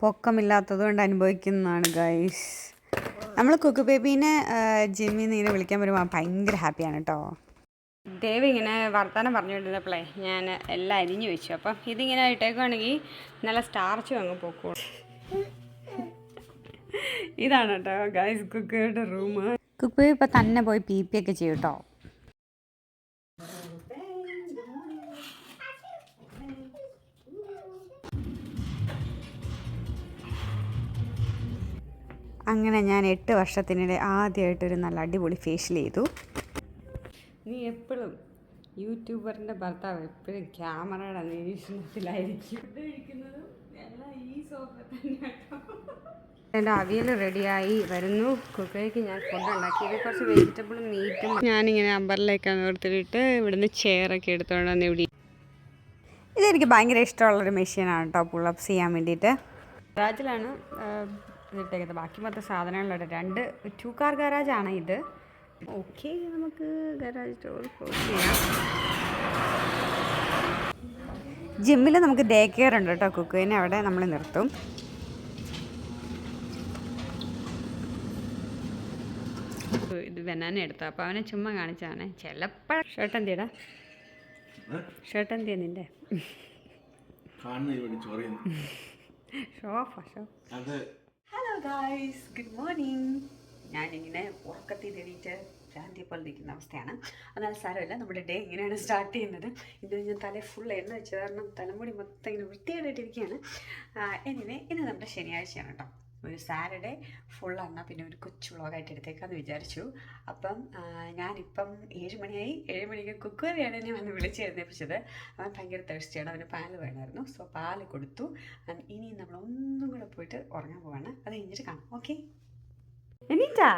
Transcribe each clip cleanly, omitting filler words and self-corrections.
പൊക്കമില്ലാത്തത് കൊണ്ട് അനുഭവിക്കുന്നതാണ് ഗൈസ്. നമ്മൾ കുക്കു ബേബീനെ ജിമ്മിൽ നിന്ന് ഇങ്ങനെ വിളിക്കാൻ വരുമ്പോൾ ഭയങ്കര ഹാപ്പിയാണ് കേട്ടോ. ദേവ് ഇങ്ങനെ വർത്തമാനം പറഞ്ഞുകൊണ്ടിരുന്നപ്പോഴേ ഞാൻ എല്ലാം അരിഞ്ഞു വെച്ചു. അപ്പം ഇതിങ്ങനെ ഇട്ടേക്കുവാണെങ്കിൽ നല്ല സ്റ്റാർച്ചും അങ്ങ് പൊക്കോളൂ. ഇതാണ് കേട്ടോ ഗൈസ് കുക്കുയുടെ റൂം. കുക്കു ഇപ്പം തന്നെ പോയി പി പി ഒക്കെ ചെയ്യും കേട്ടോ. അങ്ങനെ ഞാൻ 8 വർഷത്തിനിടെ ആദ്യമായിട്ടൊരു നല്ല അടിപൊളി ഫേഷ്യൽ ചെയ്തു. നീ എപ്പോഴും യൂട്യൂബറിൻ്റെ ഭർത്താവ് എപ്പോഴും ക്യാമറയുടെ നിരീക്ഷണത്തിലായിരിക്കും. എൻ്റെ അവിയൽ റെഡിയായി വരുന്നു. കുക്കയ്ക്ക് ഞാൻ ഫുഡ് ഉണ്ടാക്കിയത് കുറച്ച് വെജിറ്റബിളും മീറ്റും ഞാനിങ്ങനെ അമ്പറിലേക്കാണ് ഓർത്തിട്ട് ഇവിടുന്ന് ചെയറൊക്കെ എടുത്തോണ്ട് വന്ന് ഇവിടെ. ഇതെനിക്ക് ഭയങ്കര ഇഷ്ടമുള്ളൊരു മെഷീനാണ് കേട്ടോ, പുള്ളപ്സ് ചെയ്യാൻ വേണ്ടിയിട്ട്. ഗരാജിലാണ് ഇതിട്ടേക്കുന്നത്. ബാക്കി മൊത്തം സാധനങ്ങളുണ്ട്. 2 കാർ ഗരാജാണ് ഇത്. ഓക്കെ, നമുക്ക് ഗരാജ് ഡോർ ക്ലോസ് ചെയ്യാം. ജിമ്മിൽ നമുക്ക് ഡേ കെയർ ഉണ്ട് കേട്ടോ. കുക്കുവിനെ അവിടെ നമ്മൾ നിർത്തും. ഇത് ബനാന എടുത്തു. അപ്പോൾ അവനെ ചുമ്മാ കാണിച്ചാണ്. ചിലപ്പോൾ ഷർട്ട് എന്തിടാ, ഷർട്ട് എന്തിയാ നിൻ്റെ? Hello guys, good morning. ഞാനിങ്ങനെ ഉറക്കത്തിൽ തേടിയിട്ട് ഭ്രാന്തിയെ നിൽക്കുന്ന അവസ്ഥയാണ്. എന്നാൽ സാരമില്ല, നമ്മുടെ ഡേ ഇങ്ങനെയാണ് സ്റ്റാർട്ട് ചെയ്യുന്നത്. ഇത് ഞാൻ തല ഫുൾ എണ്ണ വെച്ച് കാരണം തലമുടി മൊത്തം ഇങ്ങനെ വൃത്തിയായിട്ടിരിക്കുകയാണ്. എനിവേ, ഇന്ന് നമ്മുടെ ശനിയാഴ്ചയാണ് കേട്ടോ. ഒരു സാറ്റർഡേ ഫുള്ളാണ്. പിന്നെ ഒരു കൊച്ചു വ്ളോഗായിട്ട് എടുത്തേക്കാന്ന് വിചാരിച്ചു. അപ്പം ഞാനിപ്പം 7 മണിയായി. 7 മണിക്ക് കുക്കറിയാണ് എന്നെ വന്ന് വിളിച്ച് എഴുന്നേപ്പിച്ചത്. അവൻ ഭയങ്കര തേഴ്സ്റ്റിയാണ്. അവന് പാല് വേണമായിരുന്നു. സോ പാല് കൊടുത്തു. ഇനി നമ്മൾ ഒന്നും കൂടെ പോയിട്ട് ഉറങ്ങാൻ പോവാണ്. അത് കഴിഞ്ഞിട്ട് കാണാം. ഓക്കെ, എണീറ്റാ?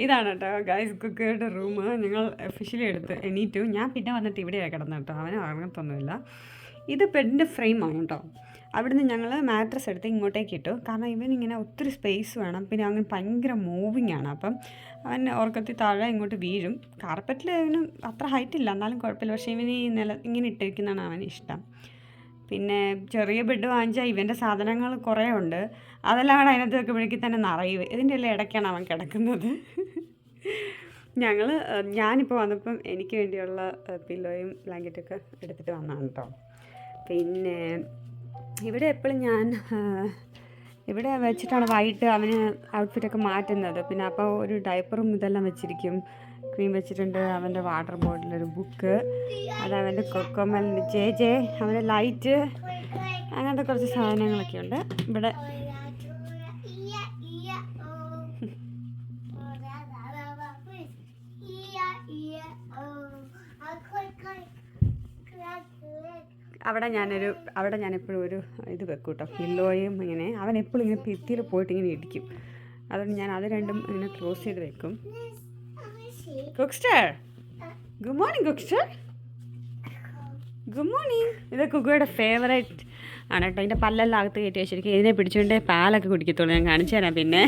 ഇതാണ് കേട്ടോ ഗൈസ് കുക്കറുടെ റൂം. ഞങ്ങൾ ഒഫീഷ്യലി എടുത്ത് എണീറ്റു. ഞാൻ പിന്നെ വന്നിട്ട് ഇവിടെയാണ് കിടന്നു കേട്ടോ. അവനെ ഉറങ്ങത്തൊന്നുമില്ല. ഇത് ബെഡിൻ്റെ ഫ്രെയിമാണ് കേട്ടോ. അവിടുന്ന് ഞങ്ങൾ മാട്രസ് എടുത്ത് ഇങ്ങോട്ടേക്ക് ഇട്ടു. കാരണം ഇവനിങ്ങനെ ഒത്തിരി സ്പേസ് വേണം. പിന്നെ അവൻ ഭയങ്കര മൂവിങ് ആണ്. അപ്പം അവൻ ഉറക്കത്തിൽ താഴെ ഇങ്ങോട്ട് വീഴും. കാർപ്പറ്റിൽ അവന് അത്ര ഹൈറ്റ് ഇല്ല, എന്നാലും കുഴപ്പമില്ല. പക്ഷേ ഇവന് ഈ ഇങ്ങനെ ഇട്ടിരിക്കുന്നതാണ് അവന് ഇഷ്ടം. പിന്നെ ചെറിയ ബെഡ് വാങ്ങിച്ചാൽ ഇവൻ്റെ സാധനങ്ങൾ കുറേ ഉണ്ട്. അതെല്ലാം കൂടെ അതിനകത്ത് വെക്കുമ്പോഴേക്കും തന്നെ നിറയും. ഇതിൻ്റെ എല്ലാം ഇടയ്ക്കാണ് അവൻ കിടക്കുന്നത്. ഞാനിപ്പോൾ വന്നപ്പം എനിക്ക് വേണ്ടിയുള്ള പില്ലോയും ബ്ലാങ്കറ്റൊക്കെ എടുത്തിട്ട് വന്നതാണ് കേട്ടോ. പിന്നെ ഇവിടെ എപ്പോഴും ഞാൻ ഇവിടെ വെച്ചിട്ടാണ് വൈകിട്ട് അവന് ഔട്ട്ഫിറ്റൊക്കെ മാറ്റുന്നത്. പിന്നെ അപ്പോൾ ഒരു ഡയപ്പറും ഇതെല്ലാം വെച്ചിരിക്കും. ക്രീം വെച്ചിട്ടുണ്ട്. അവൻ്റെ വാട്ടർ ബോട്ടിലൊരു ബുക്ക്, അത് അവൻ്റെ കൊക്കോമലിൻ്റെ ജെ അവൻ്റെ ലൈറ്റ്, അങ്ങനത്തെ കുറച്ച് സാധനങ്ങളൊക്കെ ഉണ്ട് ഇവിടെ. അവിടെ ഞാനെപ്പോഴും ഒരു ഇത് വെക്കും കേട്ടോ, പില്ലോയും. ഇങ്ങനെ അവൻ എപ്പോഴും ഇങ്ങനെ ഭിത്തിയിൽ പോയിട്ട് ഇങ്ങനെ ഇടിക്കും. അതുകൊണ്ട് ഞാൻ അത് രണ്ടും ഇങ്ങനെ ക്ലോസ് ചെയ്ത് വെക്കും. കുക്സ്റ്റർ, ഗുഡ് മോർണിംഗ്. കുക്സ്റ്റർ, ഗുഡ് മോർണിംഗ്. ഇത് കുക്കുയുടെ ഫേവറേറ്റ് ആണ് കേട്ടോ. ഇതിൻ്റെ പല്ലെല്ലാം അകത്ത് കയറ്റി വെച്ചിരിക്കും. ഇതിനെ പിടിച്ചുകൊണ്ട് പാലൊക്കെ കുടിക്കത്തുള്ളൂ. ഞാൻ കാണിച്ചു തരാം. പിന്നെ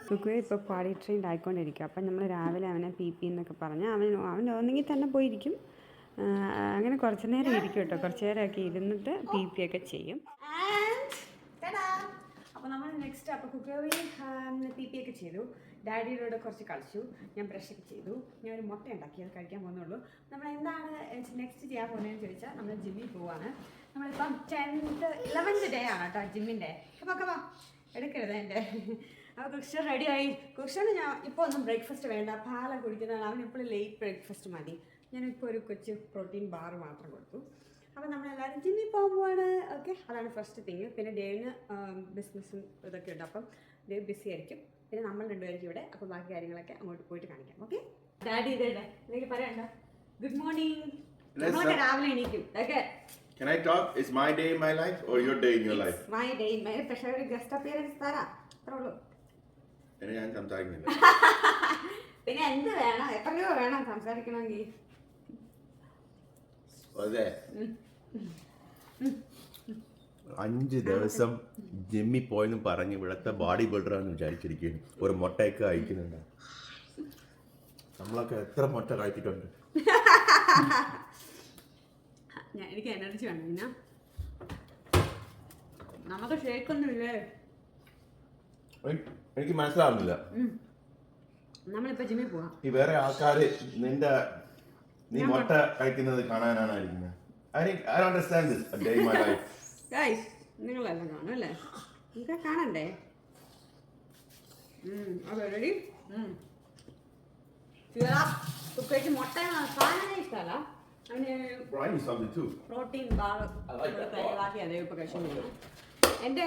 കുക്കുവെ ഇപ്പോൾ പാടി ട്രെയിൻഡ് ആയിക്കൊണ്ടിരിക്കും. അപ്പം നമ്മൾ രാവിലെ അവനെ പി പി എന്നൊക്കെ പറഞ്ഞ് അവൻ ഒന്നെങ്കിൽ തന്നെ പോയിരിക്കും. അങ്ങനെ കുറച്ച് നേരം ഇരിക്കും കേട്ടോ. കുറച്ച് നേരമൊക്കെ ഇരുന്നിട്ട് പി പി ഒക്കെ ചെയ്യും. അപ്പോൾ നമ്മൾ നെക്സ്റ്റ് അപ്പോൾ കുക്കറി പി പി ഒക്കെ ചെയ്തു. ഡാഡിയോട് കുറച്ച് കളിച്ചു. ഞാൻ ബ്രഷൊക്കെ ചെയ്തു. ഞാൻ ഒരു മുട്ട ഉണ്ടാക്കി, അത് കഴിക്കാൻ പോകുന്നുള്ളൂ. നമ്മൾ എന്താണ് നെക്സ്റ്റ് ചെയ്യാൻ പോകുന്നതെന്ന് ചോദിച്ചാൽ നമ്മൾ ജിമ്മിൽ പോവാണ്. നമ്മളിപ്പം 11th ഡേ ആണ് കേട്ടോ ജിമ്മിൻ്റെ. അപ്പോൾ വാ, എടുക്കരുത് എൻ്റെ. അപ്പോൾ കുക്സ്റ്റർ റെഡിയായി. കുക്സ്റ്ററിന് ഞാൻ ഇപ്പോൾ ഒന്നും ബ്രേക്ക്ഫാസ്റ്റ് വേണ്ട, പാലൊക്കെ കുടിക്കുന്നതാണ്. അവനെപ്പോഴും ലേറ്റ് ബ്രേക്ക്ഫാസ്റ്റ് മതി. ഞാനിപ്പോൾ ഒരു കൊച്ചു പ്രോട്ടീൻ ബാർ മാത്രം കൊടുത്തു. അപ്പോൾ നമ്മളെല്ലാവരും ജിമ്മിൽ പോകുമ്പോഴാണ്. ഓക്കെ, അതാണ് ഫസ്റ്റ് തിങ്. പിന്നെ ഡേവിന് ബിസിനസ്സും ഇതൊക്കെ ഉണ്ട്. അപ്പം ഡേവ് ബിസി ആയിരിക്കും. പിന്നെ നമ്മൾ രണ്ടുപേരും ഇവിടെ. അപ്പോൾ ബാക്കി കാര്യങ്ങളൊക്കെ അങ്ങോട്ട് പോയിട്ട് കാണിക്കാം. ഓക്കെ, ഡാഡി ഇതേടെ എനിക്ക് പറയണ്ട. Good morning. നമ്മളൊക്കെ രാവിലെ എണീക്കും. Okay, Can I talk? Is my day in my life or your day in your life? My day in my life. പക്ഷേ ഒരു ഗസ്റ്റ് അപ്പിയറൻസ് തരാം, അത്രേ ഉള്ളൂ. ഞാൻ സംസാരിക്കുന്നില്ല. പിന്നെ എന്ത് വേണം, എത്ര രൂപ വേണം സംസാരിക്കണമെങ്കിൽ? അതെ 5 ദിവസം ജിമ്മിൽ പോയെന്ന് പറഞ്ഞ് ഇവിടുത്തെ ബോഡി ബിൽഡറാന്ന് വിചാരിച്ചിരിക്കുകയാണ്. ഒരു മുട്ടയൊക്കെ കഴിക്കുന്നുണ്ട്. നമ്മളൊക്കെ എത്ര മുട്ട കഴിച്ചിട്ടുണ്ട്. എനിക്ക് എനർജി വേണം. പിന്നെ നമുക്ക് ഷേക്കൊന്നും ഇല്ലേ? എനിക്ക് മനസ്സിലാവുന്നില്ല. നമ്മളിപ്പോ ജിമ്മിൽ പോവാം. ഈ വേറെ ആൾക്കാര് നീ മുട്ട കഴിക്കുന്നത് കാണാനാണ് ഇരിക്കുന്നത്. I don't understand this a day in my life. Guys, നിങ്ങളെല്ലാം കാണും അല്ലേ? നിങ്ങൾക്ക് കാണണ്ടേ? Okay, ready? കുക്കയ്ക്ക് മുട്ട കാണാനേ ഇഷ്ടമല്ല. അവന് Brian is something too. Protein bar അതേ ഇപ്പൊ കഴിച്ചു. എൻ്റെ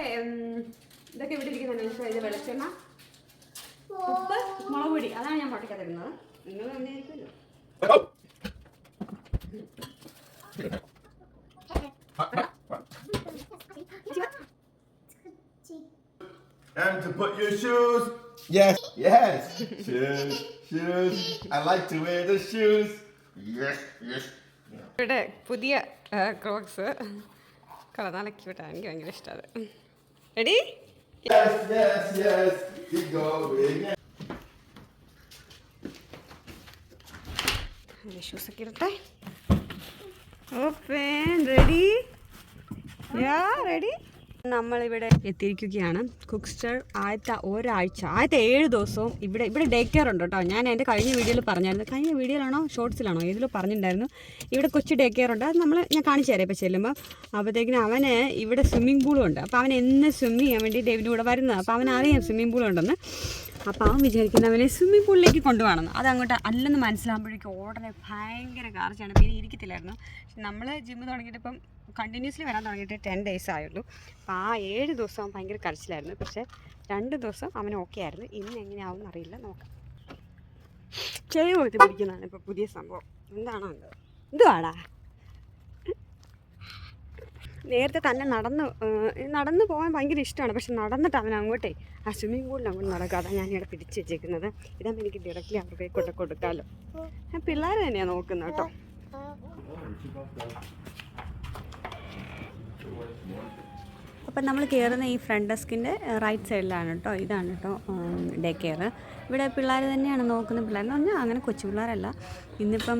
ഇതൊക്കെ ഇവിടെ ഇരിക്കുന്നുണ്ട്. ഇത് വെളിച്ചെണ്ണ, ഉപ്പ്, മുളക് പൊടി, അതാണ് ഞാൻ പൊട്ടിക്കാതിരുന്നത്. നിങ്ങൾ തന്നെ ആയിരിക്കുമല്ലോ. And to put your shoes. Yes. Shoes. I like to wear the shoes. Yes. ഇവിടെ പുതിയ ക്രോക്സ് നല്ല ക്യൂട്ടാണ്. എനിക്ക് ഭയങ്കര ഇഷ്ടമാണ്. റെഡി? Yes. Keep going. ഷൂസൊക്കെ ഇരട്ടെ. ഓപ്പൺ. റെഡി? റെഡി. നമ്മളിവിടെ എത്തിയിരിക്കുകയാണ്. കുക്സ്റ്റർ ആദ്യത്തെ 7 ദിവസവും ഇവിടെ ഡേ കെയർ ഉണ്ട് കേട്ടോ. ഞാൻ എൻ്റെ കഴിഞ്ഞ വീഡിയോയിൽ പറഞ്ഞായിരുന്നു. കഴിഞ്ഞ വീഡിയോയിലാണോ ഷോർട്സിലാണോ ഏതിലോ പറഞ്ഞിട്ടുണ്ടായിരുന്നു. ഇവിടെ കൊച്ചു ഡേ കെയർ ഉണ്ട്. അത് ഞാൻ കാണിച്ചു തരാം ഇപ്പോൾ ചെല്ലുമ്പോൾ. അപ്പോഴത്തേക്കിനും അവന് ഇവിടെ സ്വിമ്മിംഗ് പൂളും ഉണ്ട്. അപ്പോൾ അവൻ എന്ന് സ്വിമ്മ് ചെയ്യാൻ വേണ്ടി ഡേവിൻ്റെ കൂടെ വരുന്നത്. അപ്പോൾ അവനറിയാം സ്വിമ്മിംഗ് പൂളുണ്ടെന്ന്. അപ്പോൾ അവൻ വിചാരിക്കുന്ന അവനെ സ്വിമ്മിംഗ് പൂളിലേക്ക് കൊണ്ടുപോകണം. അതങ്ങോട്ട് അല്ലെന്ന് മനസ്സിലാകുമ്പോഴേക്കും ഉടനെ ഭയങ്കര കാർച്ചയാണ്. പിന്നെ ഇരിക്കത്തില്ലായിരുന്നു. നമ്മൾ ജിമ്മ് തുടങ്ങിയിട്ട് ഇപ്പം കണ്ടിന്യൂസ്ലി വരാൻ തുടങ്ങിയിട്ട് 10 days ആയുള്ളൂ. അപ്പോൾ ആ 7 ദിവസം ഭയങ്കര കരച്ചിലായിരുന്നു. പക്ഷേ 2 ദിവസം അവന് ഓക്കെ ആയിരുന്നു. ഇന്ന് എങ്ങനെയാവും എന്നറിയില്ല, നോക്കാം. ചെവി പോയിട്ട് പിടിക്കുന്നതാണ് ഇപ്പോൾ പുതിയ സംഭവം. എന്താണോ എന്തോ എന്തുവാടാ. നേരത്തെ തന്നെ നടന്ന് പോകാൻ ഭയങ്കര ഇഷ്ടമാണ്. പക്ഷെ നടന്നിട്ട് അവൻ അങ്ങോട്ടേ ആ സ്വിമ്മിംഗ് പൂളിൽ അങ്ങോട്ട് നടക്കുക. അതാണ് ഞാനിവിടെ പിടിച്ച് വെച്ചേക്കുന്നത്. ഇതാകുമ്പോൾ എനിക്ക് ഡയറക്റ്റ്ലി അവരുടെ കൊടുക്കാമല്ലോ. ഞാൻ പിള്ളേർ തന്നെയാണ് നോക്കുന്നത് കേട്ടോ. അപ്പം നമ്മൾ കയറുന്ന ഈ ഫ്രണ്ട് ഡെസ്കിൻ്റെ റൈറ്റ് സൈഡിലാണ് കേട്ടോ. ഇതാണ് കേട്ടോ ഡേ കെയർ. ഇവിടെ പിള്ളേർ തന്നെയാണ് നോക്കുന്നത്. പിള്ളേരെന്ന് പറഞ്ഞാൽ അങ്ങനെ കൊച്ചു പിള്ളേരല്ല. ഇന്നിപ്പം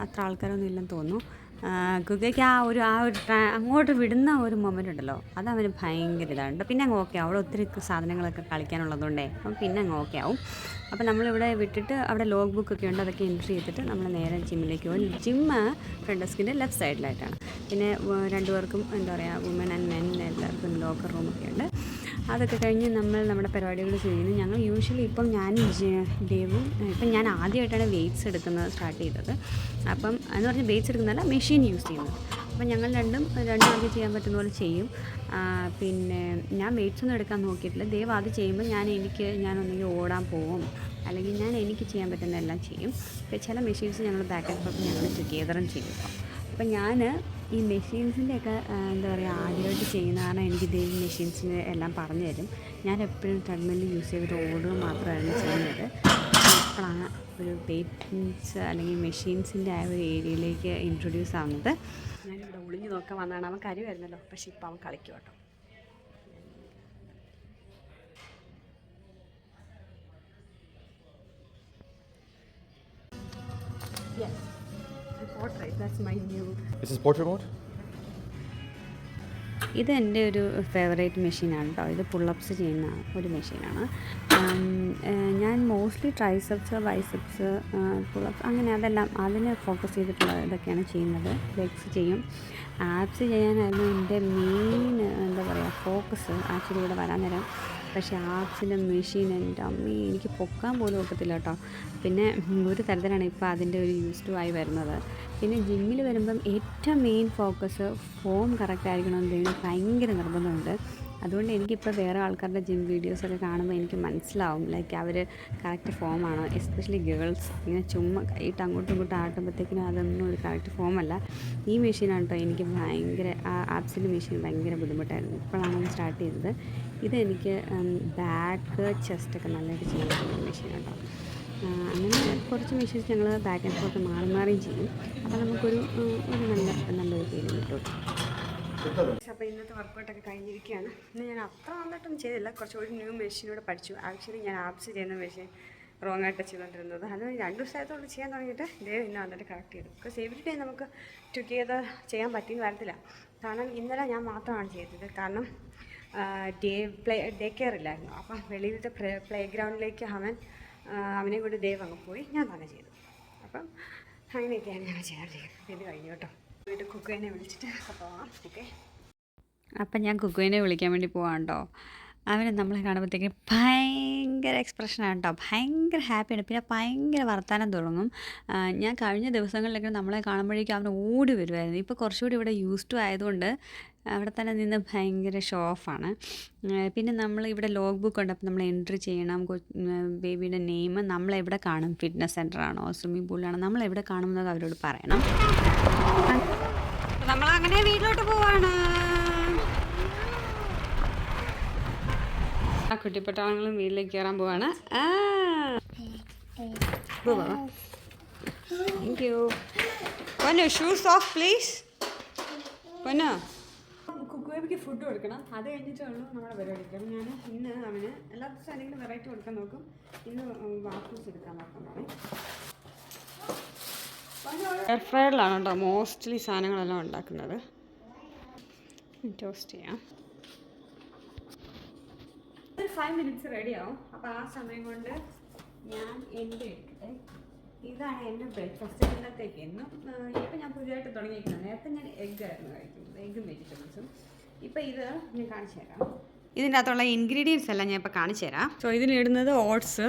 അത്ര ആൾക്കാരൊന്നും ഇല്ലെന്ന് തോന്നുന്നു. കുക്കയ്ക്ക് ആ ഒരു അങ്ങോട്ട് വിടുന്ന ഒരു മൊമെൻ്റ് ഉണ്ടല്ലോ, അത് അവന് ഭയങ്കര ഇതാണ്. പിന്നെ അങ്ങ് ഓക്കെ ആവും. അവിടെ ഒത്തിരി സാധനങ്ങളൊക്കെ കളിക്കാനുള്ളതുകൊണ്ടേ അപ്പം പിന്നെ അങ്ങ് ഓക്കെ ആവും. അപ്പം നമ്മളിവിടെ വിട്ടിട്ട് അവിടെ ലോഗ് ബുക്കൊക്കെ ഉണ്ട്. അതൊക്കെ എൻട്രി ചെയ്തിട്ട് നമ്മൾ നേരെ ജിമ്മിലേക്ക് പോകും. ജിമ്മ് ഫ്രണ്ട് ഡെസ്കിൻ്റെ ലെഫ്റ്റ് സൈഡിലായിട്ടാണ്. പിന്നെ 2 പേർക്കും എന്താ പറയുക, വുമൻ ആൻഡ് മെൻ എല്ലാവർക്കും ലോക്കർ റൂമൊക്കെ ഉണ്ട്. അതൊക്കെ കഴിഞ്ഞ് നമ്മുടെ പരിപാടികൾ ചെയ്യുന്നു. ഞങ്ങൾ യൂഷ്വലി ഇപ്പം ദേവും ഇപ്പം ഞാൻ ആദ്യമായിട്ടാണ് വെയ്റ്റ്സ് എടുക്കുന്നത് സ്റ്റാർട്ട് ചെയ്തത്. അപ്പം എന്ന് പറഞ്ഞാൽ വെയ്റ്റ്സ് എടുക്കുന്നതല്ല, മെഷീൻ യൂസ് ചെയ്യുന്നത്. അപ്പം ഞങ്ങൾ രണ്ടും പേർക്ക് ചെയ്യാൻ പറ്റുന്ന പോലെ ചെയ്യും. പിന്നെ ഞാൻ വെയ്റ്റ്സ് ഒന്നും എടുക്കാൻ നോക്കിയിട്ടില്ല. ദേവ് അത് ചെയ്യുമ്പോൾ ഞാനൊന്നെങ്കിൽ ഓടാൻ പോകും, അല്ലെങ്കിൽ എനിക്ക് ചെയ്യാൻ പറ്റുന്ന എല്ലാം ചെയ്യും. ഇപ്പം ചില മെഷീൻസ് ഞങ്ങൾ ബാക്ക് ആൻഡ് ഫോർത്ത് ഞങ്ങൾ ടുഗെദറും ചെയ്യും. അപ്പം ഞാൻ ഈ മെഷീൻസിൻ്റെയൊക്കെ എന്താ പറയുക ആദ്യമായിട്ട് ചെയ്യുന്ന കാരണം എനിക്ക് ദേവ് മെഷീൻസിന് എല്ലാം പറഞ്ഞു തരും. ഞാൻ എപ്പോഴും ട്രെഡ്മില്ല് യൂസ് ചെയ്തിട്ട് ഓടുക മാത്രമായിരുന്നു ചെയ്യുന്നത്. ഇപ്പോഴാണ് ഒരു വെയ്റ്റ്സ് അല്ലെങ്കിൽ മെഷീൻസിൻ്റെ ആ ഒരു ഏരിയയിലേക്ക് ഇൻട്രൊഡ്യൂസ് ആവുന്നത്. ഞാനിവിടെ ഒളിഞ്ഞു നോക്കാൻ വന്നതാണ്. അവൻ കരുവായിരുന്നല്ലോ, പക്ഷേ ഇപ്പോൾ അവൻ കളിക്കും കേട്ടോ. Yes. Portrait, that's my new. Is this portrait mode? ഇത് എൻ്റെ ഒരു ഫേവറേറ്റ് മെഷീനാണ് കേട്ടോ. ഇത് പുള്ളപ്സ് ചെയ്യുന്ന ഒരു മെഷീനാണ്. ഞാൻ മോസ്റ്റ്ലി ട്രൈസെപ്സ്, ബൈസെപ്സ്, പുള്ളപ്സ് അങ്ങനെ അതെല്ലാം അതിനെ ഫോക്കസ് ചെയ്തിട്ടുള്ള ഇതൊക്കെയാണ് ചെയ്യുന്നത്. ലെഗ്സ് ചെയ്യും. ആപ്സ് ചെയ്യാനായിരുന്നു എൻ്റെ മെയിൻ എന്താ പറയുക ഫോക്കസ് ആക്ച്വലി ഇവിടെ വരാൻ നേരം. പക്ഷേ ആപ്സിൻ്റെ മെഷീൻ എൻ്റെ അമ്മി എനിക്ക് പൊക്കാൻ പോലും ഒക്കത്തില്ല കേട്ടോ. പിന്നെ ഒരു തരത്തിലാണ് ഇപ്പോൾ അതിൻ്റെ ഒരു യൂസ്ഡ് ആയി വരുന്നത്. പിന്നെ ജിമ്മിൽ വരുമ്പം ഏറ്റവും മെയിൻ ഫോക്കസ് ഫോം കറക്റ്റ് ആയിരിക്കണമെന്ന് ഭയങ്കര നിർബന്ധമുണ്ട്. അതുകൊണ്ട് എനിക്കിപ്പോൾ വേറെ ആൾക്കാരുടെ ജിം വീഡിയോസൊക്കെ കാണുമ്പോൾ എനിക്ക് മനസ്സിലാവും ലൈക്ക് അവർ കറക്റ്റ് ഫോമാണോ. എസ്പെഷ്യലി ഗേൾസ് ഇങ്ങനെ ചുമ്മാ കൈയിട്ട് അങ്ങോട്ടും ഇങ്ങോട്ടും ആട്ടുമ്പോഴത്തേക്കിനും അതൊന്നും ഒരു കറക്റ്റ് ഫോമല്ല. ഈ മെഷീനാണ് കേട്ടോ എനിക്ക് ഭയങ്കര ആപ്സിൻ്റെ മെഷീൻ ഭയങ്കര ബുദ്ധിമുട്ടായിരുന്നു. ഇപ്പോഴാണ് സ്റ്റാർട്ട് ചെയ്തത്. ഇതെനിക്ക് ബാക്ക് ചെസ്റ്റൊക്കെ നല്ലതായിട്ട് ചെയ്യാൻ പറ്റുന്ന മെഷീൻ കേട്ടോ. അങ്ങനെ കുറച്ച് മെഷീൻസ് ഞങ്ങൾ ബാക്ക് ആൻഡ് ഫോർത്ത് മാറി മാറിയും ചെയ്യും. അപ്പോൾ നമുക്കൊരു നല്ലൊരു ഫീലിംഗ് കിട്ടും. അപ്പോൾ ഇന്നത്തെ വർക്കൗട്ടൊക്കെ കഴിഞ്ഞിരിക്കുകയാണ്. ഇന്ന് ഞാൻ അത്ര നന്നായിട്ടൊന്നും ചെയ്തില്ല, കുറച്ചുകൂടി ന്യൂ മെഷീനോട് പഠിച്ചു. ആക്ച്വലി ഞാൻ ആപ്സ് ചെയ്യുന്ന മെഷീൻ റോങ് ആയിട്ട് ചെയ്തുകൊണ്ടിരുന്നത്. അത് 2 ദിവസമായത്തോളം ചെയ്യാൻ തുടങ്ങിയിട്ട് ദൈവം ഇന്ന് വന്നിട്ട് കറക്റ്റ് ചെയ്തു. ബിക്കോസ് എവറി ഡേ നമുക്ക് ടുഗെദർ ചെയ്യാൻ പറ്റിയെന്ന് വരത്തില്ല. കാരണം ഇന്നലെ ഞാൻ മാത്രമാണ് ചെയ്തത്. കാരണം ഡേ കെയർ ഇല്ലായിരുന്നു. അപ്പം വെളിയിലത്തെ പ്ലേ ഗ്രൗണ്ടിലേക്ക് അവനെ കൊണ്ട് ദൈവം അങ്ങ് പോയി, ഞാൻ തന്നെ ചെയ്തു. അപ്പം അങ്ങനെയൊക്കെയാണ് ഞാൻ ചെയ്യാറുള്ളത്. ഇത് കഴിഞ്ഞു കേട്ടോ. വീട്ടിൽ കുക്കുവിനെ വിളിച്ചിട്ട് പോവാം. ഓക്കെ, അപ്പം ഞാൻ കുക്കുവിനെ വിളിക്കാൻ വേണ്ടി പോവാം കേട്ടോ. അവനെ നമ്മളെ കാണുമ്പോഴത്തേക്കും ഭയങ്കര എക്സ്പ്രഷനാണ് കേട്ടോ, ഭയങ്കര ഹാപ്പിയാണ്. പിന്നെ ഭയങ്കര വർത്താനം തുടങ്ങും. ഞാൻ കഴിഞ്ഞ ദിവസങ്ങളിലൊക്കെ നമ്മളെ കാണുമ്പോഴേക്കും അവൻ ഓടി വരുമായിരുന്നു. ഇപ്പോൾ കുറച്ചുകൂടി ഇവിടെ യൂസ് ടു ആയതുകൊണ്ട് അവിടെ തന്നെ നിന്ന് ഭയങ്കര ഷോ ഓഫാണ്. പിന്നെ നമ്മൾ ഇവിടെ ലോഗ് ബുക്ക് ഉണ്ട്. അപ്പോൾ നമ്മൾ എൻട്രി ചെയ്യണം ബേബിയുടെ നെയിം, നമ്മളെവിടെ കാണും, ഫിറ്റ്നസ് സെൻ്റർ ആണോ സ്വിമ്മിംഗ് പൂളിലാണോ, നമ്മളെവിടെ കാണുമെന്നൊക്കെ അവരോട് പറയണം. നമ്മളങ്ങനെ വീട്ടിലോട്ട് പോവാണ്. ആ കുട്ടിപ്പട്ടാളങ്ങളും വീട്ടിലേക്ക് കയറാൻ പോവാണ്. Thank you. പൊന്നു, ഷൂസ് ഓഫ് പ്ലീസ്. പൊന്നു, കുക്കുബേബിക്ക് ഫുഡ് കൊടുക്കണം. അത് കഴിഞ്ഞിട്ടുള്ളൂ നമ്മുടെ പരിപാടിക്ക്. അപ്പം ഞാൻ ഇന്ന് അവന് എല്ലാ ദിവസവും എന്തെങ്കിലും വെറൈറ്റി കൊടുക്കാൻ നോക്കും. ഇന്ന് വാഫിൾസ് എടുക്കാൻ നോക്കുന്നതാണ്. എയർ ഫ്രയറിലാണ് കേട്ടോ മോസ്റ്റ്ലി സാധനങ്ങളെല്ലാം ഉണ്ടാക്കുന്നത്. ടോസ്റ്റ് ചെയ്യാം. 5 minutes റെഡിയാവും. അപ്പോൾ ആ സമയം കൊണ്ട് ഞാൻ എൻ്റെ എടുക്കട്ടെ. ഇതാണ് എൻ്റെ ബ്രേക്ക്ഫാസ്റ്റ്. ഇന്നത്തേക്ക് എന്നും ഇപ്പം ഞാൻ പുതിയതായിട്ട് തുടങ്ങിയിരിക്കുന്നത്. നേരത്തെ ഞാൻ എഗ്ഗായിരുന്നു കഴിക്കുന്നത്, എഗ്ഗും വെജിറ്റബിൾസും. ഇപ്പം ഇത് ഞാൻ കാണിച്ചു തരാം. ഇതിൻ്റെ അകത്തുള്ള ഇൻഗ്രീഡിയൻസ് എല്ലാം ഞാൻ ഇപ്പോൾ കാണിച്ചു തരാം. സോ ഇതിലിടുന്നത് oats,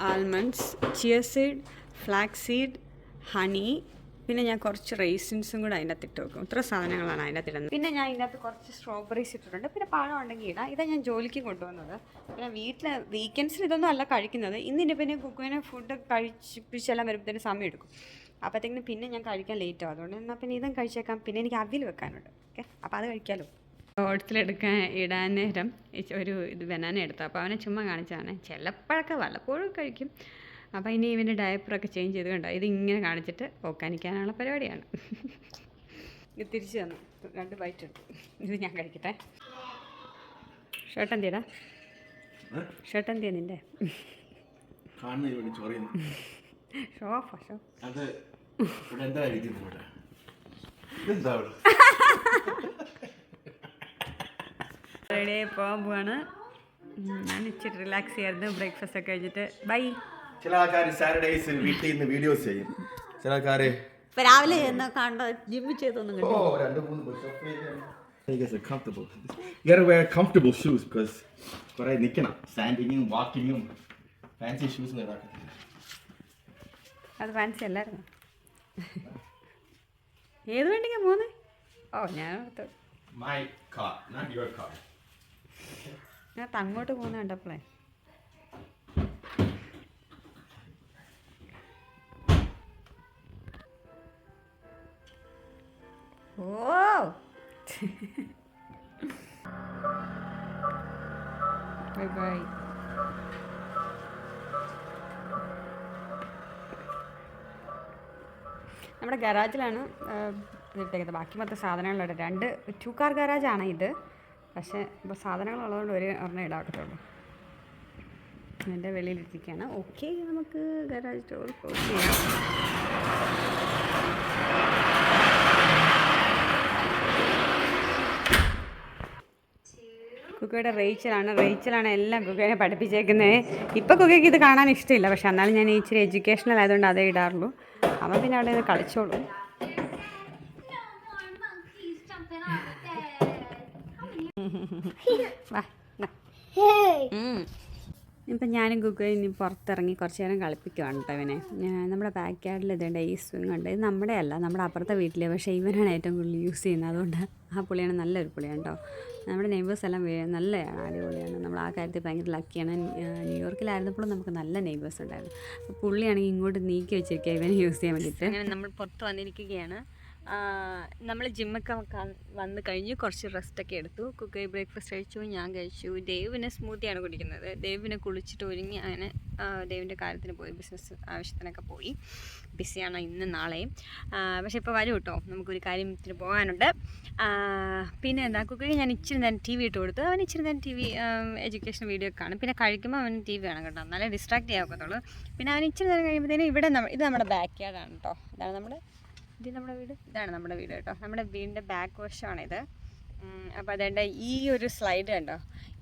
almonds, chia seed, flax seed, honey, പിന്നെ ഞാൻ കുറച്ച് റൈസിൻസും കൂടെ അതിൻ്റെ അകത്ത് ഇട്ട് വെക്കും. ഇത്ര സാധനങ്ങളാണ് അതിൻ്റെ അകത്ത് ഇടുന്നത്. പിന്നെ ഞാൻ ഇതിൻ്റെ അകത്ത് കുറച്ച് സ്ട്രോബെറീസ് ഇട്ടിട്ടുണ്ട്. പിന്നെ പഴം ഉണ്ടെങ്കിൽ ഇടാം. ഇതാണ് ഞാൻ ജോലിക്ക് കൊണ്ടുവന്നത്. പിന്നെ വീട്ടിൽ വീക്കെൻഡ്സിൽ ഇതൊന്നും അല്ല കഴിക്കുന്നത്. ഇന്നിൻ്റെ പിന്നെ കുക്കുവിനെ ഫുഡ് കഴിപ്പിച്ചെല്ലാം വരുമ്പോഴത്തേന് സമയം എടുക്കും. അപ്പോഴത്തേക്കിനും പിന്നെ ഞാൻ കഴിക്കാൻ ലേറ്റ് ആവും. അതുകൊണ്ട് എന്നാൽ പിന്നെ ഇതും കഴിച്ചേക്കാം. പിന്നെ എനിക്ക് അവിൽ വെക്കാനുണ്ട്. ഓക്കെ, അപ്പോൾ അത് കഴിക്കാമല്ലോ. ഓട്സിലെടുക്കാൻ ഇടാൻ നേരം ഇത് ബനാന എടുത്തു. അപ്പോൾ അവനെ ചുമ്മാ കാണിച്ചതാണ്. ചിലപ്പോഴൊക്കെ വല്ലപ്പോഴും കഴിക്കും. അപ്പോൾ ഇനി ഇവൻ്റെ ഡയപ്പറൊക്കെ ചേഞ്ച് ചെയ്ത് കണ്ടോ, ഇതിങ്ങനെ കാണിച്ചിട്ട് ഓക്കാനിക്കാനുള്ള പരിപാടിയാണ്. ഇത് തിരിച്ചു തന്നു. 2 ബൈറ്റ് എടുത്തു. ഇത് ഞാൻ കഴിക്കട്ടെ. ഷർട്ട് എന്തിയടാ? ഷർട്ട് എന്തിയാ നിൻ്റെ? ഷോ ഓഫാ ഷോ. റെഡിയായി പോകാൻ പോവാണ്. ഞാൻ ഇച്ചിരി റിലാക്സ് ചെയ്യായിരുന്നു ബ്രേക്ക്ഫാസ്റ്റ് ഒക്കെ കഴിച്ചിട്ട്. ബൈ. ചില ആൾക്കാർ സാറ്റർഡേസിൽ വീട്ടിൽ നിന്ന് വീഡിയോസ് ചെയ്യും. ചില ആൾക്കാർ രാവിലെ കണ്ടോ ജിമ്മ് ചെയ്തൊന്നും You gotta wear comfortable shoes because കുറെ നിൽക്കണം, സ്റ്റാൻഡിങ്ങും വാക്കിങ്ങും. ഫാൻസി ഷൂസ് അത് ഫാൻസി അല്ലായിരുന്നു. ഏത് വണ്ടിക്കാ പോകുന്നത്? ഓ, ഞാൻ അങ്ങോട്ട് പോകുന്ന കണ്ടപ്പോളേ. ഓ ബൈ ബൈ. നമ്മുടെ ഗരാജിലാണ് ഇട്ടേക്കുന്നത്. ബാക്കി മൊത്തം സാധനങ്ങളുണ്ട്. 2 കാർ ഗരാജാണ് ഇത്. പക്ഷേ ഇപ്പോൾ സാധനങ്ങളുള്ളതുകൊണ്ട് ഒരെണ്ണം ഇടാക്കത്തുള്ളൂ. എൻ്റെ വെളിയിലിരിക്കുകയാണ്. ഓക്കെ, നമുക്ക് ഗരാജ് ഡോർ ക്ലോസ് ചെയ്യാം. കുക്കയുടെ റേച്ചലാണ് എല്ലാം കുക്കയെ പഠിപ്പിച്ചേക്കുന്നത്. ഇപ്പോൾ കുക്കയ്ക്ക് ഇത് കാണാൻ ഇഷ്ടമില്ല. പക്ഷെ എന്നാലും ഞാൻ ഇച്ചിരി എഡ്യൂക്കേഷണൽ ആയതുകൊണ്ട് അതേ ഇടാറുള്ളൂ. അവൻ പിന്നെ അവിടെ നിന്ന് കളിച്ചോളൂ. ഇപ്പം ഞാനും കുക്കയും ഇനി പുറത്തിറങ്ങി കുറച്ച് നേരം കളിപ്പിക്കുവാണ് കേട്ടോ ഇവനെ. നമ്മുടെ ബാക്ക് യാർഡിൽ ഇതുണ്ട്, ഈ സ്വിങ് ഉണ്ട്. ഇത് നമ്മുടെ അല്ല, നമ്മുടെ അപ്പുറത്തെ വീട്ടിലെ. പക്ഷേ ഇവനാണ് ഏറ്റവും കൂടുതൽ യൂസ് ചെയ്യുന്നത്. അതുകൊണ്ട് ആ പുള്ളിയാണ് നല്ലൊരു പുള്ളിയാണ് കേട്ടോ. നമ്മുടെ നെയ്ബേഴ്സ് എല്ലാം നല്ലതാണ്, അടിപൊളിയാണ്. നമ്മൾ ആ കാര്യത്തിൽ ഭയങ്കര ലക്കിയാണ്. ന്യൂയോർക്കിലായിരുന്നപ്പോഴും നമുക്ക് നല്ല നെയ്ബേഴ്സ് ഉണ്ടായിരുന്നു. അപ്പോൾ പുള്ളിയാണെങ്കിൽ ഇങ്ങോട്ട് നീക്കി വെച്ചിരിക്കുക ഇവനെ യൂസ് ചെയ്യാൻ വേണ്ടിയിട്ട്. അങ്ങനെ നമ്മൾ പുറത്ത് വന്നിരിക്കുകയാണ്. നമ്മൾ ജിമ്മൊക്കെ വന്ന് കഴിഞ്ഞ് കുറച്ച് റെസ്റ്റൊക്കെ എടുത്തു. കുക്ക് ബ്രേക്ക്ഫാസ്റ്റ് കഴിച്ചു, ഞാൻ കഴിച്ചു. ദേവിന് സ്മൂത്തിയാണ് കുടിക്കുന്നത്. ദേവിനെ കുളിച്ചിട്ട് ഒരുങ്ങി അങ്ങനെ ദേവിൻ്റെ കാര്യത്തിന് പോയി, ബിസിനസ് ആവശ്യത്തിനൊക്കെ പോയി. ബിസിയാണ് ഇന്നും നാളെയും. പക്ഷേ ഇപ്പോൾ വരും കേട്ടോ, നമുക്കൊരു കാര്യത്തിന് പോകാനുണ്ട്. പിന്നെ എന്താ, കുക്ക് ഞാൻ ഇച്ചിരി നേരം TV ഇട്ട് കൊടുത്തു. അവൻ ഇച്ചിരി നേരം TV എഡ്യൂക്കേഷൻ വീഡിയോ ഒക്കെ കാണും. പിന്നെ കഴിക്കുമ്പോൾ അവന് TV വേണം കേട്ടോ, എന്നാലേ ഡിസ്ട്രാക്ട് ചെയ്യാൻ. പിന്നെ അവൻ ഇച്ചിരി നേരം കഴിയുമ്പോഴത്തേനും ഇവിടെ ഇത് നമ്മുടെ ബാക്ക് യാർഡാണ് കേട്ടോ. ഇതാണ് നമ്മുടെ വീട്. ഇതാണ് നമ്മുടെ വീട് കേട്ടോ. നമ്മുടെ വീടിൻ്റെ ബാക്ക് വശമാണിത്. അപ്പോൾ അതേണ്ട ഈ ഒരു സ്ലൈഡ് കണ്ടോ,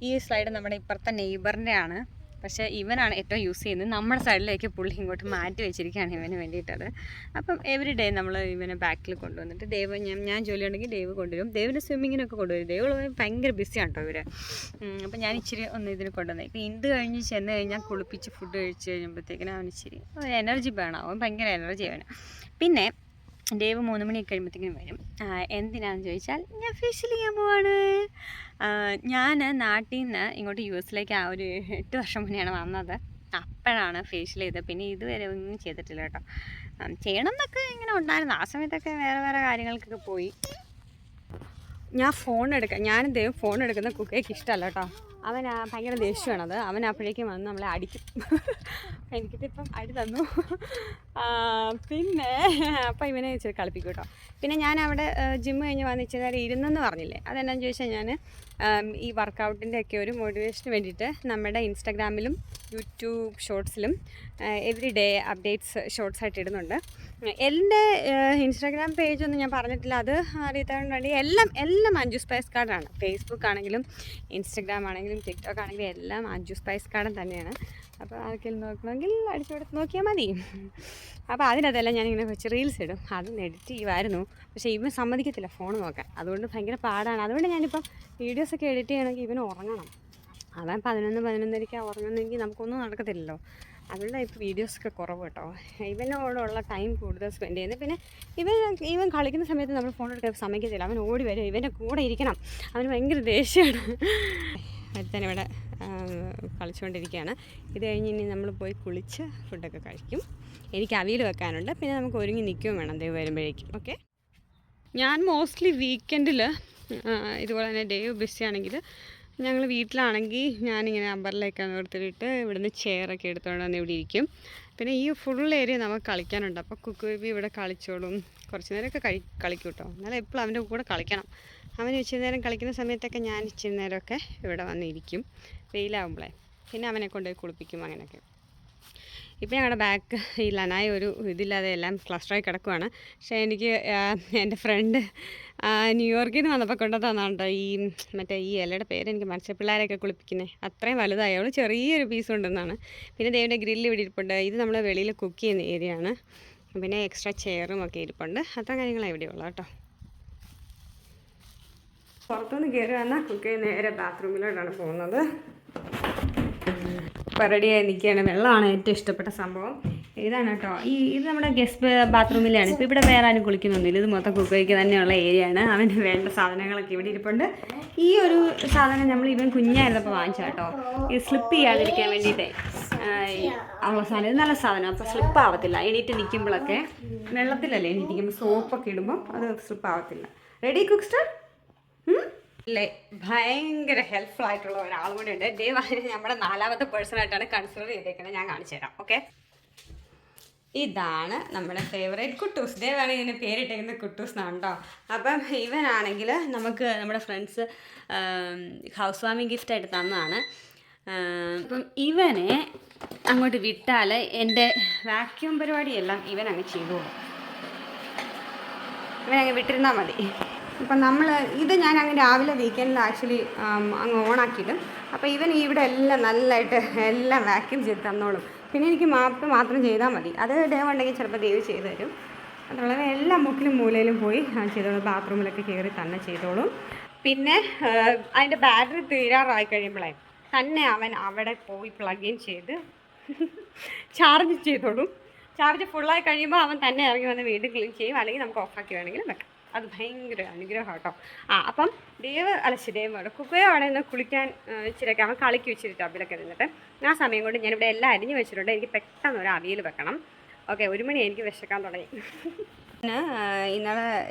ഈ സ്ലൈഡ് നമ്മുടെ ഇപ്പുറത്തെ നെയ്ബറിൻ്റെ ആണ്. പക്ഷേ ഇവനാണ് ഏറ്റവും യൂസ് ചെയ്യുന്നത്. നമ്മുടെ സൈഡിലേക്ക് പുള്ളി ഇങ്ങോട്ട് മാറ്റി വെച്ചിരിക്കുകയാണ് ഇവന് വേണ്ടിയിട്ടത്. അപ്പം എവറി ഡേ നമ്മൾ ഇവനെ ബാക്കിൽ കൊണ്ടുവന്നിട്ട് ഞാൻ ജോലി ഉണ്ടെങ്കിൽ ദേവ് കൊണ്ടുവരും. ദേവിന് സ്വിമ്മിങ്ങിനൊക്കെ കൊണ്ടുവരും. ദേവ് ഭയങ്കര ബിസിയാണ് കേട്ടോ ഇവർ. അപ്പം ഞാൻ ഇച്ചിരി ഒന്ന് ഇതിന് കൊണ്ടുവന്നത്. ഇപ്പം ഇത് കഴിഞ്ഞ് ചെന്ന് കഴിഞ്ഞാൽ കുളിപ്പിച്ച് ഫുഡ് കഴിച്ച് കഴിയുമ്പോഴത്തേക്കിനും അവൻ ഇച്ചിരി എനർജി വേണം. അവൻ ഭയങ്കര എനർജി അവന്. പിന്നെ ദേവ് 3 മണിയൊക്കെ കഴിയുമ്പോഴത്തേക്കും വരും. എന്തിനാണെന്ന് ചോദിച്ചാൽ ഞാൻ ഫേഷ്യൽ ചെയ്യാൻ പോവാണ്. ഞാൻ നാട്ടിൽ നിന്ന് ഇങ്ങോട്ട് US ആ ഒരു 8 വർഷം മുന്നെയാണ് വന്നത്. അപ്പോഴാണ് ഫേഷ്യൽ ചെയ്തത്. പിന്നെ ഇതുവരെ ഒന്നും ചെയ്തിട്ടില്ല കേട്ടോ. ചെയ്യണം എന്നൊക്കെ ഇങ്ങനെ ഉണ്ടായിരുന്നു. ആ സമയത്തൊക്കെ വേറെ കാര്യങ്ങൾക്കൊക്കെ പോയി. ഞാനും ദേവും ഫോൺ എടുക്കുന്ന കുക്കേക്ക് ഇഷ്ടമല്ല കേട്ടോ. അവൻ ഭയങ്കര ദേഷ്യമാണത്. അവൻ അപ്പോഴേക്കും വന്ന് നമ്മളെ അടിക്കും. എനിക്കിതിപ്പം അടി തന്നു. പിന്നെ അപ്പം ഇവനെ ഇച്ചിരി കളിപ്പിക്കും കേട്ടോ. പിന്നെ ഞാൻ അവിടെ ജിമ്മ് കഴിഞ്ഞ് വന്ന് ഇച്ചിരി നേരം ഇരുന്നെന്ന് പറഞ്ഞില്ലേ, അതെന്നാന്ന് ചോദിച്ചാൽ ഞാൻ ഈ വർക്കൗട്ടിൻ്റെ ഒക്കെ ഒരു മോട്ടിവേഷന് വേണ്ടിയിട്ട് നമ്മുടെ ഇൻസ്റ്റാഗ്രാമിലും യൂട്യൂബ് ഷോർട്സിലും എവറി ഡേ അപ്ഡേറ്റ്സ് ഷോർട്സായിട്ട് ഇടുന്നുണ്ട്. എൻ്റെ ഇൻസ്റ്റാഗ്രാം പേജൊന്നും ഞാൻ പറഞ്ഞിട്ടില്ല, അത് അറിയാൻ വേണ്ടി എല്ലാം അഞ്ജു സ്പൈസ് കാർഡാണ്. ഫേസ്ബുക്ക് ആണെങ്കിലും ഇൻസ്റ്റാഗ്രാം ആണെങ്കിലും ടിക്ടോക്ക് ആണെങ്കിലും എല്ലാം അഞ്ജു സ്പൈസ് കാർഡൻ തന്നെയാണ്. അപ്പോൾ ആർക്കെങ്കിലും നോക്കണമെങ്കിൽ അടിച്ചു കൊടുത്ത് നോക്കിയാൽ മതി. അപ്പോൾ അതിനകത്തെല്ലാം ഞാനിങ്ങനെ വെച്ച് റീൽസ് ഇടും. അതൊന്ന് എഡിറ്റ് ചെയ്യുമായിരുന്നു, പക്ഷേ ഇവൻ സമ്മതിക്കത്തില്ല ഫോൺ നോക്കാൻ. അതുകൊണ്ട് ഭയങ്കര പാടാണ്. അതുകൊണ്ട് ഞാനിപ്പം വീഡിയോസൊക്കെ എഡിറ്റ് ചെയ്യണമെങ്കിൽ ഇവന് ഉറങ്ങണം. അവൻ 11-11:30 ഉറങ്ങുന്നെങ്കിൽ നമുക്കൊന്നും നടക്കത്തില്ലല്ലോ. അതുകൊണ്ട് ഇപ്പോൾ വീഡിയോസൊക്കെ കുറവ് കേട്ടോ. ഇവനോടുള്ള ടൈം കൂടുതൽ സ്പെൻഡ് ചെയ്യുന്നത്. പിന്നെ ഇവൻ കളിക്കുന്ന സമയത്ത് നമ്മൾ ഫോൺ എടുക്കാൻ സമ്മതിക്കത്തില്ല. അവൻ ഓടി വരും, ഇവൻ്റെ കൂടെ ഇരിക്കണം. അവന് ഭയങ്കര ദേഷ്യമാണ്. അടുത്തന്നെ ഇവിടെ കളിച്ചുകൊണ്ടിരിക്കുകയാണ്. ഇത് കഴിഞ്ഞ് ഇനി നമ്മൾ പോയി കുളിച്ച് ഫുഡൊക്കെ കഴിക്കും. എനിക്ക് അവിയൽ വെക്കാനുണ്ട്. പിന്നെ നമുക്ക് ഒരുങ്ങി നിൽക്കുകയും വേണം ദേവ് വരുമ്പോഴേക്കും. ഓക്കെ, ഞാൻ മോസ്റ്റ്ലി വീക്കെൻഡിൽ ഇതുപോലെ തന്നെ ഡേവ് ബിസി ആണെങ്കിൽ ഞങ്ങൾ വീട്ടിലാണെങ്കിൽ ഞാനിങ്ങനെ അമ്പറിലൊക്കെ നിർത്തിയിട്ട് ഇവിടുന്ന് ചെയറൊക്കെ എടുത്തുകൊണ്ട് വന്ന് ഇവിടെ ഇരിക്കും. പിന്നെ ഈ ഫുൾ ഏരിയ നമുക്ക് കളിക്കാനുണ്ട്. അപ്പോൾ കുക്ക് ബേബി ഇവിടെ കളിച്ചോളും. കുറച്ച് നേരമൊക്കെ കളിക്കും കേട്ടോ. എന്നാലും എപ്പോഴും അവൻ്റെ കൂടെ കളിക്കണം. അവൻ ഇച്ചിരി നേരം കളിക്കുന്ന സമയത്തൊക്കെ ഞാൻ ഇച്ചിരി നേരമൊക്കെ ഇവിടെ വന്നിരിക്കും വെയിലാവുമ്പോഴേ. പിന്നെ അവനെ കൊണ്ടുപോയി കുളിപ്പിക്കും അങ്ങനെയൊക്കെ. ഇപ്പം ഞങ്ങളുടെ ബാക്ക് ഈ ലനായ ഒരു ഇതില്ലാതെ എല്ലാം ക്ലസ്റ്ററായി കിടക്കുവാണ്. പക്ഷേ എനിക്ക് എൻ്റെ ഫ്രണ്ട് ന്യൂയോർക്കിൽ നിന്ന് വന്നപ്പോൾ കൊണ്ടു തന്നാണ് കേട്ടോ ഈ ഇലയുടെ പേര് എനിക്ക് മനസ്സിലായി. പിള്ളേരെയൊക്കെ കുളിപ്പിക്കുന്നത് അത്രയും വലുതായി. അവൾ ചെറിയൊരു പീസ് ഉണ്ടെന്നാണ്. പിന്നെ ദേവിൻ്റെ ഗ്രില്ല് ഇവിടെ ഇരിപ്പുണ്ട്. ഇത് നമ്മൾ വെളിയിൽ കുക്ക് ചെയ്യുന്ന ഏരിയയാണ്. പിന്നെ എക്സ്ട്രാ ചെയറും ഒക്കെ ഇരിപ്പുണ്ട്. അത്ര കാര്യങ്ങളാണ് ഇവിടെയുള്ളൂ കേട്ടോ. പുറത്തുനിന്ന് കയറി വന്നാൽ കുക്ക് നേരെ ബാത്റൂമിലോട്ടാണ് പോകുന്നത്. ഇപ്പോൾ റെഡിയായി നിൽക്കുകയാണ്. വെള്ളമാണ് ഏറ്റവും ഇഷ്ടപ്പെട്ട സംഭവം. ഇതാണ് കേട്ടോ. ഇത് നമ്മുടെ ഗസ്റ്റ് ബാത്റൂമിലാണ്. ഇപ്പോൾ ഇവിടെ വേറെ ആരും കുളിക്കുന്നൊന്നുമില്ല. ഇത് മൊത്തം കുക്കയ്ക്ക് തന്നെയുള്ള ഏരിയയാണ്. അവന് വേണ്ട സാധനങ്ങളൊക്കെ ഇവിടെ ഇരിപ്പുണ്ട്. ഈ ഒരു സാധനം നമ്മൾ ഇവൻ കുഞ്ഞായിരുന്നപ്പോൾ വാങ്ങിച്ച കേട്ടോ. ഇത് സ്ലിപ്പ് ചെയ്യാതിരിക്കാൻ വേണ്ടിയിട്ടേ ഉള്ള സാധനം. ഇത് നല്ല സാധനം. അപ്പോൾ സ്ലിപ്പ് ആവത്തില്ല. എണീറ്റ് നിൽക്കുമ്പോഴൊക്കെ വെള്ളത്തിലല്ലേ എണീറ്റിരിക്കുമ്പോൾ സോപ്പൊക്കെ ഇടുമ്പോൾ അത് സ്ലിപ്പ് ആവത്തില്ല. റെഡി കുക്സ്റ്റർ അല്ലേ? ഭയങ്കര ഹെൽപ്ഫുൾ ആയിട്ടുള്ള ഒരാളും കൂടെ ഉണ്ട്. ദേവ് നമ്മുടെ 4ാമത്തെ പേഴ്സണായിട്ടാണ് കൺസിഡർ ചെയ്തേക്കുന്നത്. ഞാൻ കാണിച്ചു തരാം. ഓക്കെ, ഇതാണ് നമ്മുടെ ഫേവറേറ്റ് കുട്ടൂസ്. ദേവാണ് ഇതിന് പേരിട്ടേക്കുന്നത് കുട്ടൂസ് എന്നാണ് കേട്ടോ. അപ്പം ഇവനാണെങ്കിൽ നമ്മുടെ ഫ്രണ്ട്സ് ഹൗസ് വാമിങ് ഗിഫ്റ്റായിട്ട് തന്നതാണ്. അപ്പം ഇവനെ അങ്ങോട്ട് വിട്ടാൽ എൻ്റെ വാക്യൂം പരിപാടിയെല്ലാം ഇവനങ്ങ് ചെയ്തോളും. ഇവനങ്ങ് വിട്ടിരുന്നാൽ മതി. അപ്പം ഇത് ഞാൻ അങ്ങ് രാവിലെ വീക്കെൻഡിൽ ആക്ച്വലി അങ്ങ് ഓണാക്കിയിടും. അപ്പോൾ ഇവൻ ഇവിടെ എല്ലാം നല്ലതായിട്ട് എല്ലാം വാക്യൂം ചെയ്ത് തന്നോളും. പിന്നെ എനിക്ക് മാത്രം ചെയ്താൽ മതി. അത് ദേവ് ഉണ്ടെങ്കിൽ ചിലപ്പോൾ ദേവ് ചെയ്ത് തരും. അതുള്ളത് എല്ലാ മുക്കിലും മൂലയിലും പോയി ചെയ്തോളും. ബാത്റൂമിലൊക്കെ കയറി തന്നെ ചെയ്തോളും. പിന്നെ അതിൻ്റെ ബാറ്ററി തീരാറായി കഴിയുമ്പോഴേ തന്നെ അവൻ അവിടെ പോയി പ്ലഗ് ഇൻ ചെയ്ത് ചാർജ് ചെയ്തോളും. ചാർജ് ഫുള്ളായി കഴിയുമ്പോൾ അവൻ തന്നെ ഇറങ്ങി വന്ന് വീണ്ടും ക്ലീൻ ചെയ്യും. അല്ലെങ്കിൽ നമുക്ക് ഓഫാക്കി വേണമെങ്കിലും വെക്കാം. അത് ഭയങ്കര അനുഗ്രഹം കേട്ടോ. അപ്പം ദേവ് കുക്കയോടെ കുളിക്കാൻ ഇച്ചിരിയൊക്കെ അവൻ കളിക്ക് വെച്ചിട്ട് ടബിലൊക്കെ നിന്നിട്ട് ആ സമയം കൊണ്ട് ഞാനിവിടെ എല്ലാം അരിഞ്ഞ് വെച്ചിട്ടുണ്ട്. എനിക്ക് പെട്ടെന്ന് ഒരു അവിയൽ വെക്കണം. ഓക്കെ, 1 മണി എനിക്ക് വിശക്കാൻ തുടങ്ങി. ഇന്നലെ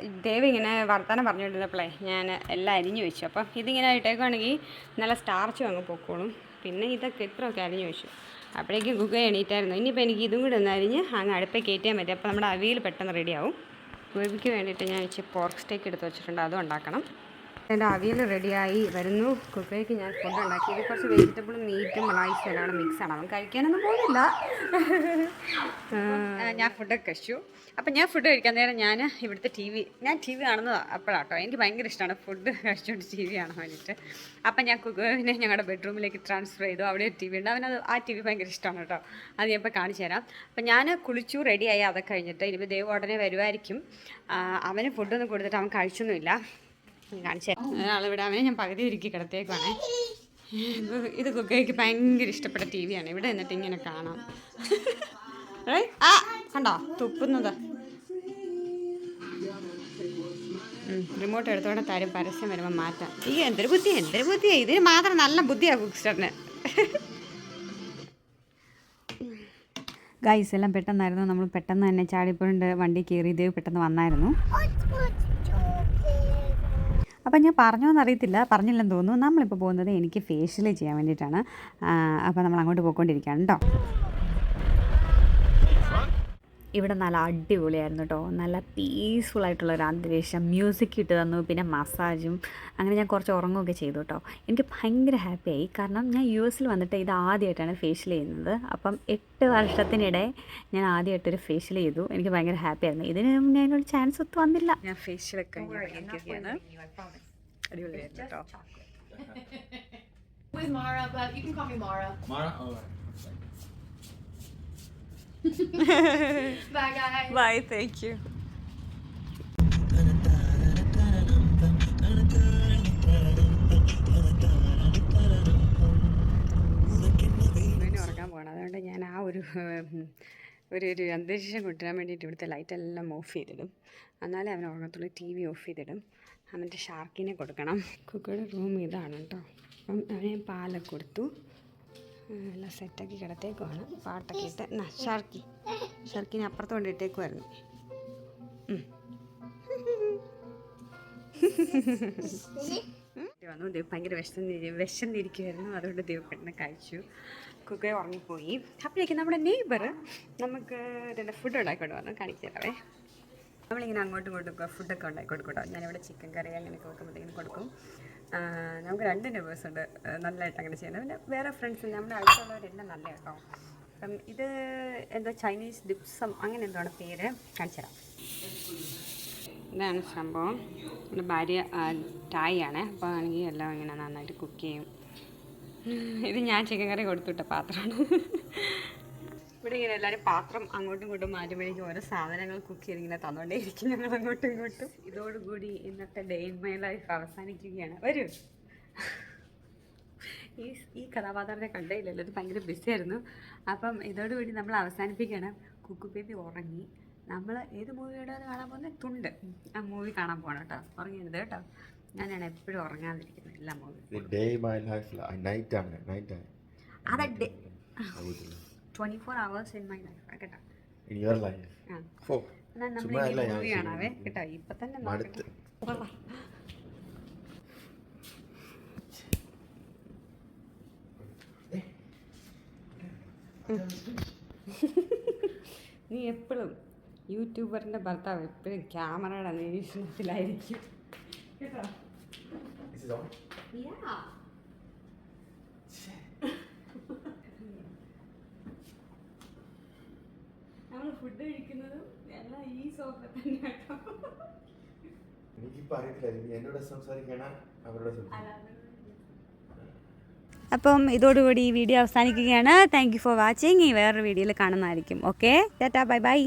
ദേവ് ഇങ്ങനെ വർത്തമാനം പറഞ്ഞുകൊണ്ടിരുന്നപ്പോഴേ ഞാൻ എല്ലാം അരിഞ്ഞു വെച്ചു. അപ്പം ഇതിങ്ങനെ ഇട്ടേക്കുവാണെങ്കിൽ നല്ല സ്റ്റാർച്ചും അങ്ങ് പൊക്കോളും. പിന്നെ ഇതൊക്കെ ഇത്രയൊക്കെ അരിഞ്ഞു വെച്ചു. അപ്പോഴേക്കും കുക്ക് എണീറ്റായിരുന്നു. ഇനിയിപ്പോൾ എനിക്ക് ഇതും കൂടെ ഒന്ന് അരിഞ്ഞ് അങ്ങ് അടുപ്പേ കയറ്റിയാൽ മതി. അപ്പോൾ നമ്മുടെ അവിയൽ പെട്ടെന്ന് റെഡിയാവും. ഗോപിക്ക് വേണ്ടിയിട്ട് ഞാൻ ഇച്ചിരി പോർക്ക് സ്റ്റേക്ക് എടുത്ത് വെച്ചിട്ടുണ്ട്, അതും ഉണ്ടാക്കണം. എൻ്റെ അവിയൽ റെഡിയായി വരുന്നു. കുക്കയ്ക്ക് ഞാൻ ഫുഡ് ഉണ്ടാക്കി. ഇത് കുറച്ച് വെജിറ്റബിളും മീറ്റും റൈസും എല്ലാം കൂടെ മിക്സാണ്. അവൻ കഴിക്കാനൊന്നും പോകുന്നില്ല. ഞാൻ ഫുഡൊക്കെ കഴിച്ചു. അപ്പം ഞാൻ ഫുഡ് കഴിക്കാൻ നേരം ഞാൻ ഇവിടുത്തെ ടി വി കാണുന്നത് അപ്പോഴാട്ടോ. എനിക്ക് ഭയങ്കര ഇഷ്ടമാണ് ഫുഡ് കഴിച്ചുകൊണ്ട് ടി വി കാണാൻ വേണ്ടിയിട്ട്. അപ്പം ഞാൻ കുക്കുവിനെ ഞങ്ങളുടെ ബെഡ്റൂമിലേക്ക് ട്രാൻസ്ഫർ ചെയ്തു. അവിടെ ഒരു ടി വി ഉണ്ട്. അവനത് ആ ടി വി ഭയങ്കര ഇഷ്ടമാണ് കേട്ടോ. അത് ഞാൻ ഇപ്പോൾ കാണിച്ചു തരാം. അപ്പം ഞാൻ കുളിച്ചു റെഡിയായി. അതൊക്കെ കഴിഞ്ഞിട്ട് ഇനിയിപ്പോൾ ദേവ് ഉടനെ വരുമായിരിക്കും. അവന് ഫുഡൊന്നും കൊടുത്തിട്ട് അവൻ കഴിച്ചൊന്നുമില്ല. കാണിച്ചു തരാം. ആളിവിടെ അവനെ ഞാൻ പകുതി ഒരുക്കി കിടത്തേക്കാണേ. ഇത് കുക്കയ്ക്ക് ഭയങ്കര ഇഷ്ടപ്പെട്ട ടി വിയാണ്. ഇവിടെ എന്നിട്ട് ഇങ്ങനെ കാണാം. ആ കണ്ടോ തുപ്പുന്നത്. റിമോട്ട് എടുത്തോടെ തരും, പരസ്യം വരുമ്പോൾ മാറ്റാം. ഈ എന്തൊരു ബുദ്ധിയാ ഇതിന് മാത്രം നല്ല ബുദ്ധിയാണ് കുക്സ്റ്ററിന്. ഗൈസ് എല്ലാം പെട്ടെന്നായിരുന്നു. നമ്മൾ പെട്ടെന്ന് തന്നെ ചാടിപ്പോണ്ട് വണ്ടി കയറി. ദേവ് പെട്ടെന്ന് വന്നായിരുന്നു. അപ്പം ഞാൻ പറഞ്ഞോന്നറിയത്തില്ല, പറഞ്ഞില്ലെന്ന് തോന്നുന്നു. നമ്മളിപ്പോൾ പോകുന്നത് എനിക്ക് ഫേഷ്യൽ ചെയ്യാൻ വേണ്ടിയിട്ടാണ്. അപ്പോൾ നമ്മൾ അങ്ങോട്ട് പോയിക്കൊണ്ടിരിക്കുകയാണ് കേട്ടോ. ഇവിടെ നല്ല അടിപൊളിയായിരുന്നു കേട്ടോ. നല്ല പീസ്ഫുള്ളായിട്ടുള്ളൊരു അന്തരീക്ഷം. മ്യൂസിക് ഇട്ട് തന്നു, പിന്നെ മസാജും. അങ്ങനെ ഞാൻ കുറച്ച് ഉറങ്ങുകയൊക്കെ ചെയ്തു കേട്ടോ. എനിക്ക് ഭയങ്കര ഹാപ്പിയായി. കാരണം ഞാൻ US വന്നിട്ട് ഇത് ആദ്യമായിട്ടാണ് ഫേഷ്യൽ ചെയ്യുന്നത്. അപ്പം 8 വർഷത്തിനിടെ ഞാൻ ആദ്യമായിട്ടൊരു ഫേഷ്യൽ ചെയ്തു. എനിക്ക് ഭയങ്കര ഹാപ്പിയായിരുന്നു. ഇതിന് മുന്നേ അതിനൊരു ചാൻസ് ഒത്തു വന്നില്ല. ഞാൻ ഫേഷ്യലൊക്കെ അടിപൊളിയായിരുന്നു കേട്ടോ. With Mara, but you can call me Mara. Mara? Oh. Bye, guys. Bye, thank you. ഉറങ്ങാൻ പോകണം. അതുകൊണ്ട് ഞാൻ ആ ഒരു അന്തരീക്ഷം കൊണ്ടുവരാൻ വേണ്ടിയിട്ട് ഇവിടുത്തെ ലൈറ്റെല്ലാം ഓഫ് ചെയ്തിടും. എന്നാലേ അവൻ ഉറങ്ങത്തുള്ളൂ. TV of ചെയ്തിടും. എന്നിട്ട് ഷാർക്കിനെ കൊടുക്കണം. കുക്കയുടെ റൂം ഇതാണ് കേട്ടോ. അപ്പം അവനെ പാലൊക്കെ കൊടുത്തു, എല്ലാം സെറ്റാക്കി കിടത്തേക്കുവാണ്. പാട്ടൊക്കെ ഇട്ട് ഷർക്കിനെ അപ്പുറത്ത് കൊണ്ടിട്ടേക്കുമായിരുന്നു. വന്നു. ദേവ് ഭയങ്കര വിശന്നിരിക്കുമായിരുന്നു. അതുകൊണ്ട് ദേവ് പെട്ടെന്ന് കഴിച്ചു. കുക്കയെ ഉറങ്ങിപ്പോയി. അപ്പോഴേക്കും നമ്മുടെ നെയ്ബർ നമുക്ക് ഇതിൻ്റെ ഫുഡ് ഉണ്ടാക്കിക്കൊണ്ട് വന്നു. കാണിച്ചു തരാവേ. നമ്മളിങ്ങനെ അങ്ങോട്ടും ഇങ്ങോട്ടും ഫുഡൊക്കെ ഉണ്ടാക്കി കൊടുക്കും കേട്ടോ. ഞാനിവിടെ ചിക്കൻ കറി അങ്ങനെയൊക്കെ വെക്കുമ്പോഴത്തേക്കും കൊടുക്കും. നമുക്ക് 2 നെയ്ബേഴ്സ് ഉണ്ട് നല്ലതായിട്ട് അങ്ങനെ ചെയ്യുന്നത്. പിന്നെ വേറെ ഫ്രണ്ട്സ് നമ്മുടെ അടുത്തുള്ളവരെല്ലാം നല്ല കേട്ടോ. അപ്പം ഇത് എന്തോ ചൈനീസ് ഡിപ്സം അങ്ങനെ എന്താണ് പേര്, കാണിച്ചു തരാം. ഇതാണ് സംഭവം. എൻ്റെ ഭാര്യ ടായ് ആണ്. അപ്പോൾ ആണെങ്കിൽ എല്ലാം ഇങ്ങനെ നന്നായിട്ട് കുക്ക് ചെയ്യും. ഇത് ഞാൻ ചിക്കൻ കറി കൊടുത്തുവിട്ട പാത്രമാണ്. ഇവിടെ ഇങ്ങനെ എല്ലാവരും പാത്രം അങ്ങോട്ടും ഇങ്ങോട്ടും മാറ്റുമ്പോഴേക്കും ഓരോ സാധനങ്ങൾ കുക്ക് ചെയ്ത് ഇങ്ങനെ തന്നുകൊണ്ടേ ഇരിക്കും ഞങ്ങൾ അങ്ങോട്ടും ഇങ്ങോട്ടും. ഇതോടുകൂടി ഇന്നത്തെ ഡേ ഇൻ മൈ ലൈഫ് അവസാനിക്കുകയാണ്. വരൂ. ഈ കഥാപാത്രത്തെ കണ്ടേയില്ലല്ലോ, ഇത് ഭയങ്കര ബിസിയായിരുന്നു. അപ്പം ഇതോടുകൂടി നമ്മൾ അവസാനിപ്പിക്കുകയാണ്. കുക്കു ബേബി ഉറങ്ങി. നമ്മൾ ഏത് മൂവിയുടെ കാണാൻ പോകുന്നത്? തുണ്ട്. ആ മൂവി കാണാൻ പോകണം കേട്ടോ. ഉറങ്ങിയത് കേട്ടോ. ഞാനാണ് എപ്പോഴും ഉറങ്ങാതിരിക്കുന്നത് എല്ലാ മൂവിയും. അതെ, 24 hours in my life കേട്ടോ. In your life. നമ്മൾ മൂവി കാണാവേ കേട്ടോ. ഇപ്പൊ തന്നെ നോക്കട്ടെ. നീ എപ്പോഴും യൂട്യൂബറിന്റെ ഭർത്താവ് എപ്പോഴും ക്യാമറയുടെ നിരീക്ഷണത്തിലായിരിക്കും കേട്ടോ. നമ്മൾ ഫുഡ് കഴിക്കുന്നതും എല്ലാം ഈ സോഫ തന്നെ കേട്ടോ. എനിക്കിപ്പോൾ അറിയത്തില്ല എന്നോട് സംസാരിക്കണം അവരോട്. അപ്പം ഇതോടുകൂടി ഈ വീഡിയോ അവസാനിക്കുകയാണ്. Thank you for watching. ഈ വേറൊരു വീഡിയോയിൽ കാണുന്നതായിരിക്കും. Okay, tata, bye by.